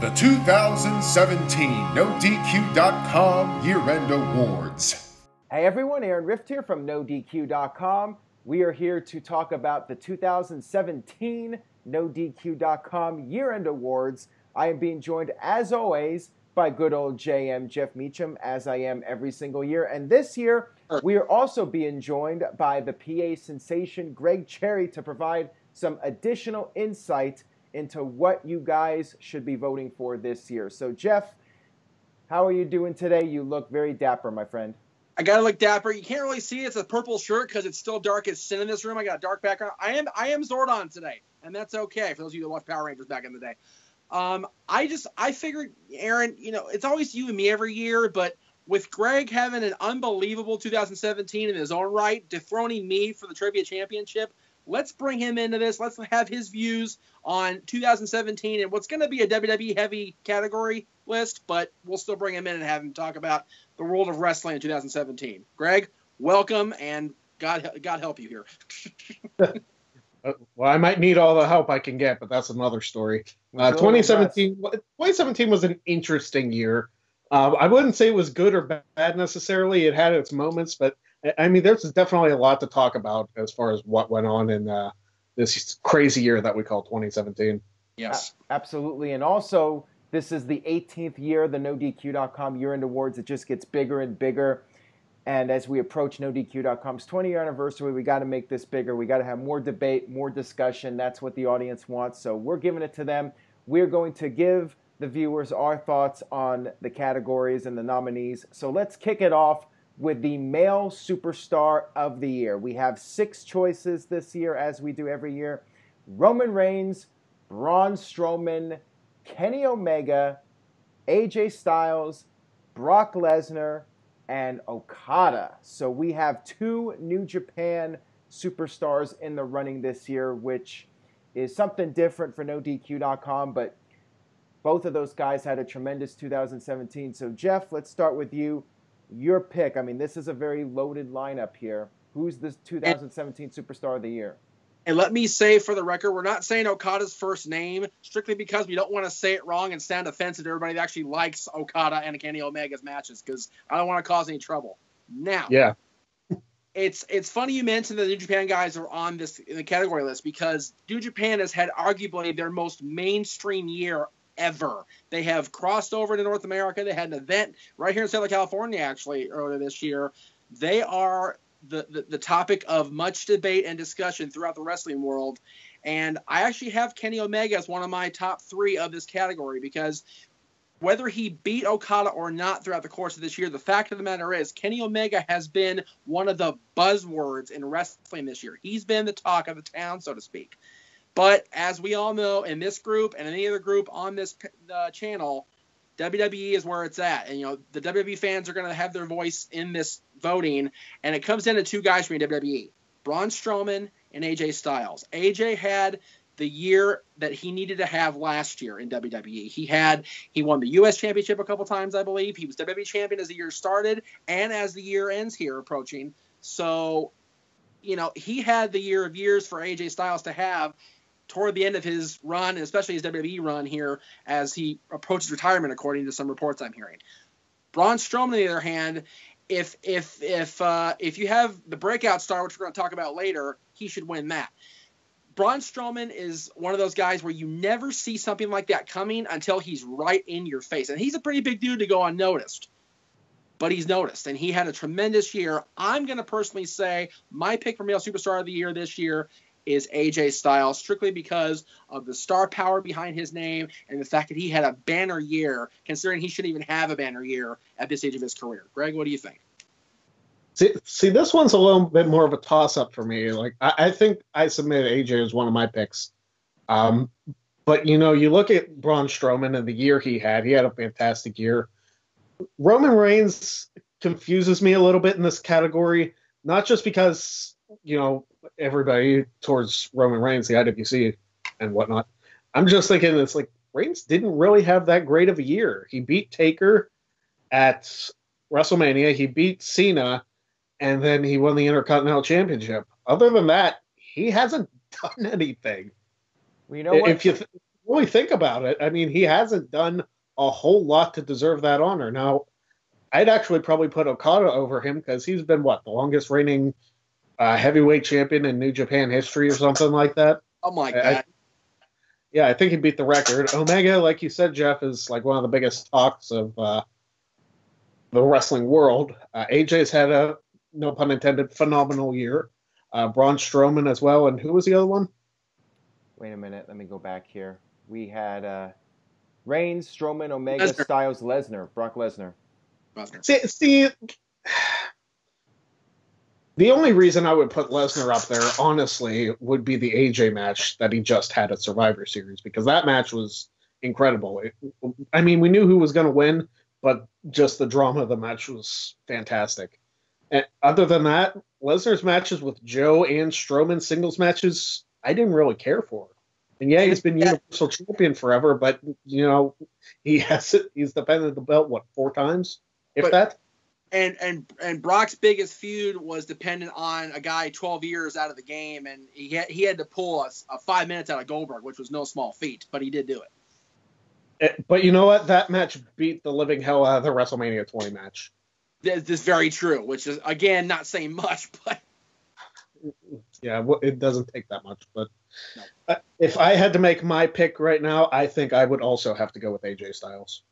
The 2017 NoDQ.com Year-End Awards. Hey everyone, Aaron Rift here from NoDQ.com. We are here to talk about the 2017 NoDQ.com Year-End Awards. I am being joined, as always, by good old JM Jeff Meacham, as I am every single year. And this year, we are also being joined by the PA sensation Greg Cherry to provide some additional insight into what you guys should be voting for this year. So, Jeff, how are you doing today? You look very dapper, my friend. I gotta look dapper. You can't really see it's a purple shirt because it's still dark as sin in this room. I got a dark background. I am Zordon today, and that's okay for those of you that watched Power Rangers back in the day. I figured, Aaron, it's always you and me every year, but with Greg having an unbelievable 2017 in his own right, dethroning me for the Trivia Championship, let's bring him into this. Let's have his views on 2017 and what's going to be a WWE heavy category list, but we'll still bring him in and have him talk about the world of wrestling in 2017. Greg, welcome, and God help you here. Well, I might need all the help I can get, but that's another story. 2017 was an interesting year. I wouldn't say it was good or bad necessarily. It had its moments, but I mean, there's definitely a lot to talk about as far as what went on in this crazy year that we call 2017. Yes. Absolutely. And also, this is the 18th year of the NoDQ.com Year-End Awards. It just gets bigger and bigger. And as we approach NoDQ.com's 20-year anniversary, we got to make this bigger. We got to have more debate, more discussion. That's what the audience wants. So we're giving it to them. We're going to give the viewers our thoughts on the categories and the nominees. So let's kick it off with the Male Superstar of the Year. We have 6 choices this year, as we do every year. Roman Reigns, Braun Strowman, Kenny Omega, AJ Styles, Brock Lesnar, and Okada. So we have 2 New Japan superstars in the running this year, which is something different for NoDQ.com, but both of those guys had a tremendous 2017. So Jeff, let's start with you. Your pick. I mean, this is a very loaded lineup here. Who's the 2017 Superstar of the Year? And let me say for the record, we're not saying Okada's first name strictly because we don't want to say it wrong and sound offensive to everybody that actually likes Okada and Kenny Omega's matches, because I don't want to cause any trouble. Now, yeah, it's funny you mentioned the New Japan guys are on this in the category list, because New Japan has had arguably their most mainstream year ever. They have crossed over to North America. They had an event right here in Southern California, actually, earlier this year. They are the topic of much debate and discussion throughout the wrestling world. And I actually have Kenny Omega as one of my top 3 of this category, because whether he beat Okada or not throughout the course of this year, the fact of the matter is Kenny Omega has been one of the buzzwords in wrestling this year. He's been the talk of the town, so to speak. But as we all know, in this group and any other group on this channel, WWE is where it's at. And, the WWE fans are going to have their voice in this voting. And it comes down to 2 guys from WWE, Braun Strowman and AJ Styles. AJ had the year that he needed to have last year in WWE. He won the U.S. Championship a couple times, I believe. He was WWE Champion as the year started and as the year ends here approaching. So, he had the year of years for AJ Styles to have toward the end of his run, and especially his WWE run here as he approaches retirement, according to some reports I'm hearing. Braun Strowman, on the other hand, if you have the breakout star, which we're going to talk about later, he should win that. Braun Strowman is one of those guys where you never see something like that coming until he's right in your face. And he's a pretty big dude to go unnoticed. But he's noticed, and he had a tremendous year. I'm going to personally say my pick for Male Superstar of the Year this year is AJ Styles, strictly because of the star power behind his name and the fact that he had a banner year, considering he shouldn't even have a banner year at this stage of his career. Greg, what do you think? See, this one's a little bit more of a toss-up for me. Like, I think I submit AJ as one of my picks. But, you look at Braun Strowman and the year he had a fantastic year. Roman Reigns confuses me a little bit in this category, not just because, everybody towards Roman Reigns, the IWC and whatnot. I'm just thinking it's like Reigns didn't really have that great of a year. He beat Taker at WrestleMania. He beat Cena, and then he won the Intercontinental Championship. Other than that, he hasn't done anything. Well, you know what? If you really think about it, I mean, he hasn't done a whole lot to deserve that honor. Now, I'd actually probably put Okada over him because he's been, what, the longest reigning heavyweight champion in New Japan history or something like that. Oh, my God. Yeah, I think he beat the record. Omega, like you said, Jeff, is like one of the biggest talks of the wrestling world. AJ's had a, no pun intended, phenomenal year. Braun Strowman as well. And who was the other one? Wait a minute. Let me go back here. We had Reigns, Strowman, Omega, Lesnar. Styles, Lesnar, Brock Lesnar. See, the only reason I would put Lesnar up there, honestly, would be the AJ match that he just had at Survivor Series, because that match was incredible. I mean, we knew who was going to win, but just the drama of the match was fantastic. And other than that, Lesnar's matches with Joe and Strowman singles matches, I didn't really care for. And yeah, he's been Universal Champion forever, but you know, he's defended the belt what, 4 times, if that. And Brock's biggest feud was dependent on a guy 12 years out of the game, and he had to pull a 5 minutes out of Goldberg, which was no small feat, but he did do it. But you know what? That match beat the living hell out of the WrestleMania 20 match. This is very true, which is, again, not saying much, but... Yeah, it doesn't take that much. But no. If I had to make my pick right now, I think I would also have to go with AJ Styles.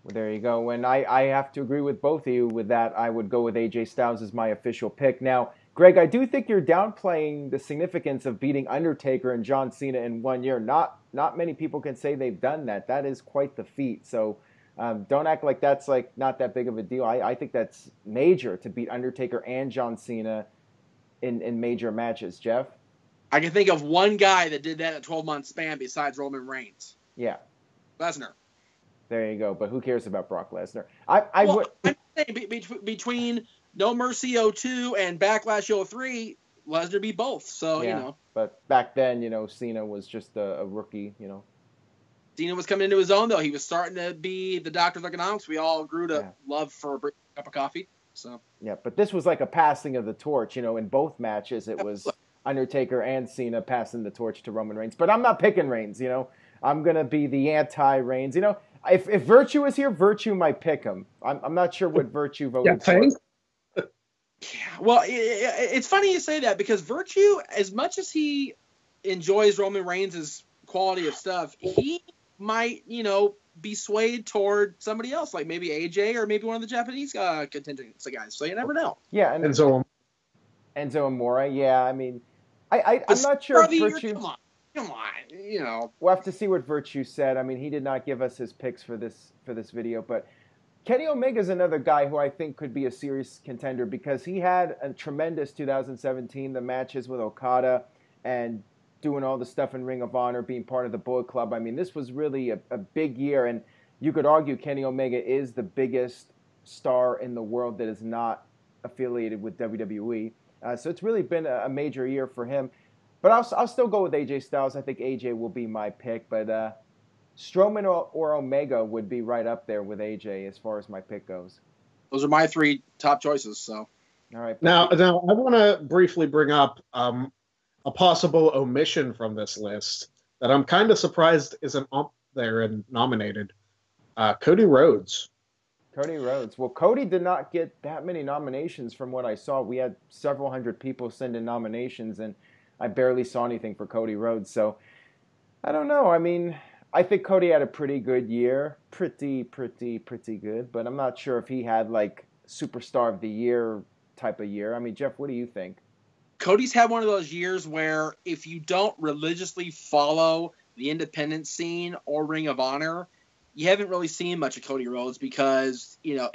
Well, there you go. And I have to agree with both of you with that. I would go with AJ Styles as my official pick. Now, Greg, I do think you're downplaying the significance of beating Undertaker and John Cena in 1 year. Not many people can say they've done that. That is quite the feat. So don't act like that's like not that big of a deal. I think that's major to beat Undertaker and John Cena in major matches. Jeff? I can think of one guy that did that in a 12-month span besides Roman Reigns. Yeah. Lesnar. There you go. But who cares about Brock Lesnar? I'm saying between No Mercy 02 and Backlash 03, Lesnar beat both. So, yeah, you know. But back then, you know, Cena was just a rookie, you know. Cena was coming into his own, though. He was starting to be the doctor of economics we all grew to love for a cup of coffee. So. Yeah, but this was like a passing of the torch, you know. In both matches, it was Undertaker and Cena passing the torch to Roman Reigns. But I'm not picking Reigns, you know. I'm going to be the anti-Reigns. You know, if Virtue is here, Virtue might pick him. I'm not sure what Virtue voted for. Yeah, well, it's funny you say that, because Virtue, as much as he enjoys Roman Reigns' quality of stuff, he might, you know, be swayed toward somebody else, like maybe AJ or maybe one of the Japanese contingent guys. So you never know. Yeah, and Enzo Amore. Yeah, I mean, I'm not sure if Virtue. Come on, you know. We'll have to see what Virtue said. I mean, he did not give us his picks for this video, but Kenny Omega is another guy who I think could be a serious contender, because he had a tremendous 2017, the matches with Okada and doing all the stuff in Ring of Honor, being part of the Bullet Club. I mean, this was really a big year, and you could argue Kenny Omega is the biggest star in the world that is not affiliated with WWE. So it's really been a major year for him. But I'll still go with AJ Styles. I think AJ will be my pick. But Strowman or Omega would be right up there with AJ as far as my pick goes. Those are my 3 top choices. So, all right. Now I want to briefly bring up a possible omission from this list that I'm kind of surprised isn't up there and nominated. Cody Rhodes. Cody Rhodes. Well, Cody did not get that many nominations from what I saw. We had several hundred people send in nominations, and I barely saw anything for Cody Rhodes. So I don't know. I mean, I think Cody had a pretty good year. Pretty good. But I'm not sure if he had like superstar of the year type of year. I mean, Jeff, what do you think? Cody's had one of those years where if you don't religiously follow the independent scene or Ring of Honor, you haven't really seen much of Cody Rhodes, because, you know,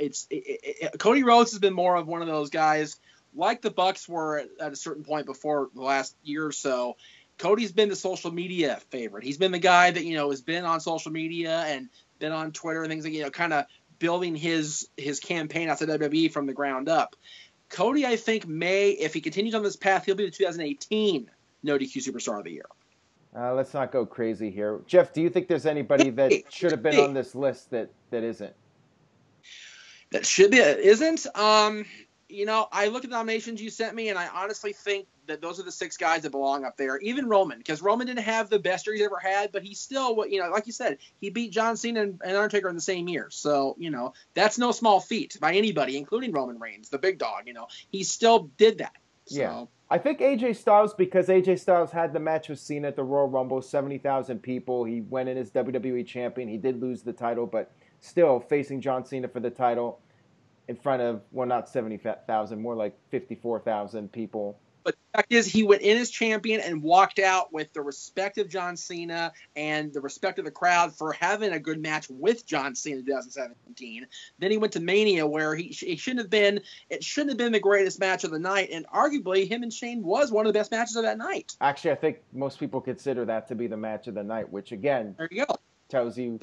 Cody Rhodes has been more of one of those guys like the Bucks were at a certain point before the last year or so. Cody's been the social media favorite. He's been the guy that, you know, has been on social media and been on Twitter and things like, you know, kind of building his campaign outside WWE from the ground up. Cody, I think, if he continues on this path, he'll be the 2018 NoDQ Superstar of the Year. Let's not go crazy here. Jeff, do you think there's anybody that should have been on this list that isn't? That should be isn't? You know, I look at the nominations you sent me, and I honestly think that those are the 6 guys that belong up there. Even Roman, because Roman didn't have the best year he's ever had, but he still, you know, like you said, he beat John Cena and Undertaker in the same year. So, you know, that's no small feat by anybody, including Roman Reigns, the big dog. You know, he still did that. So. Yeah. I think AJ Styles, because AJ Styles had the match with Cena at the Royal Rumble, 70,000 people. He went in as WWE champion. He did lose the title, but still facing John Cena for the title in front of, well, not 70,000, more like 54,000 people. But the fact is, he went in as champion and walked out with the respect of John Cena and the respect of the crowd for having a good match with John Cena in 2017. Then he went to Mania, where he shouldn't have been. It shouldn't have been the greatest match of the night, and arguably, him and Shane was one of the best matches of that night. Actually, I think most people consider that to be the match of the night, which again, there you go, tells you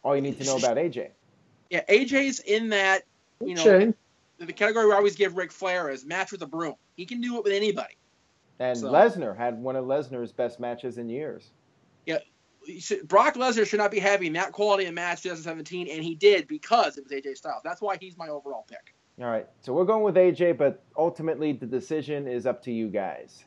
all you need to know about AJ. Yeah, AJ's in that. You know, the category we always give Ric Flair is match with a broom. He can do it with anybody. And Lesnar had one of Lesnar's best matches in years. Yeah, Brock Lesnar should not be having that quality of match 2017, and he did because it was AJ Styles. That's why he's my overall pick. All right, so we're going with AJ, but ultimately the decision is up to you guys.